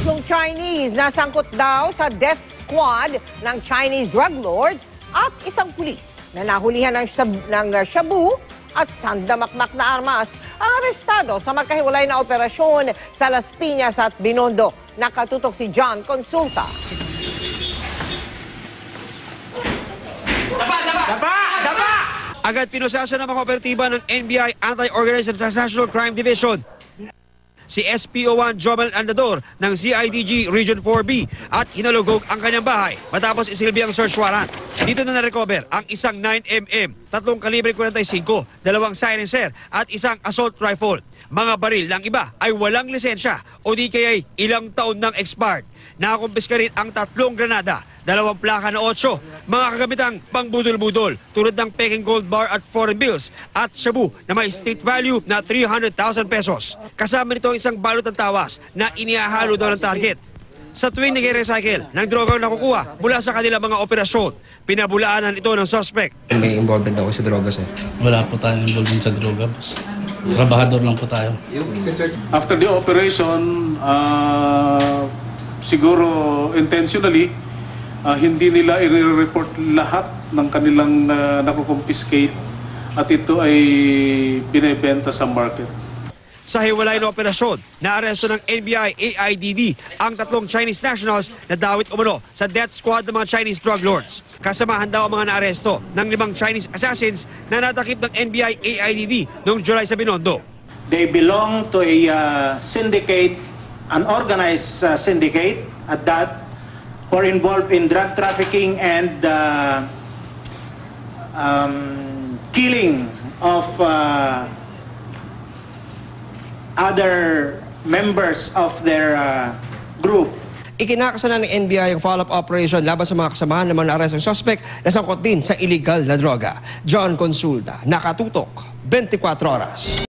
Tatlong Chinese nasangkot daw sa death squad ng Chinese drug lord at isang pulis na nahulihan ng shabu at sandamakmak na armas ang arestado sa magkahiwalay na operasyon sa Las Piñas at Binondo. Nakatutok si John Consulta. Agad pinusasan ng mga operatiba ng NBI Anti-Organized Transnational Crime Division si SPO1 Jomel Andador ng CIDG Region 4B at hinalugog ang kanyang bahay matapos isilbi ang search warrant. Dito na na-recover ang isang 9mm, 3 kalibre 45, 2 silencer at isang assault rifle. Mga baril ng iba ay walang lisensya o di kaya'y ilang taon nang expired. Nakakumpiska rin ang 3 granada, 2 plaka na 8, mga kagamitang pangbudol-budol tulad ng Peking Gold Bar at foreign bills at shabu na may street value na 300,000 pesos. Kasama nito ang isang balot ng tawas na inihahalo daw ng target. Sa tuwing nag-recycle ng drogang nakukuha mula sa kanilang mga operasyon, pinabulaanan ito ng suspect. May involvement daw sa droga, sir? Wala po tayong involvement sa droga, boss. Trabahador lang po tayo. After the operation, siguro intentionally, hindi nila i-report lahat ng kanilang nakukumpiskate at ito ay binebenta sa market. Sa hiwalay na operasyon, naaresto ng NBI AIDD ang 3 Chinese nationals na dawit umano sa death squad ng mga Chinese drug lords. Kasamahan daw ang mga naaresto ng 5 Chinese assassins na natakip ng NBI AIDD noong July sa Binondo. They belong to a syndicate, an organized syndicate at that, who are involved in drug trafficking and killing of other members of their group. Ikinakasalan ng NBI ang follow-up operation laban sa mga kasamahan ng mga naarestong suspect na sangkot din sa illegal na droga. John Consulta, Nakatutok, 24 Oras.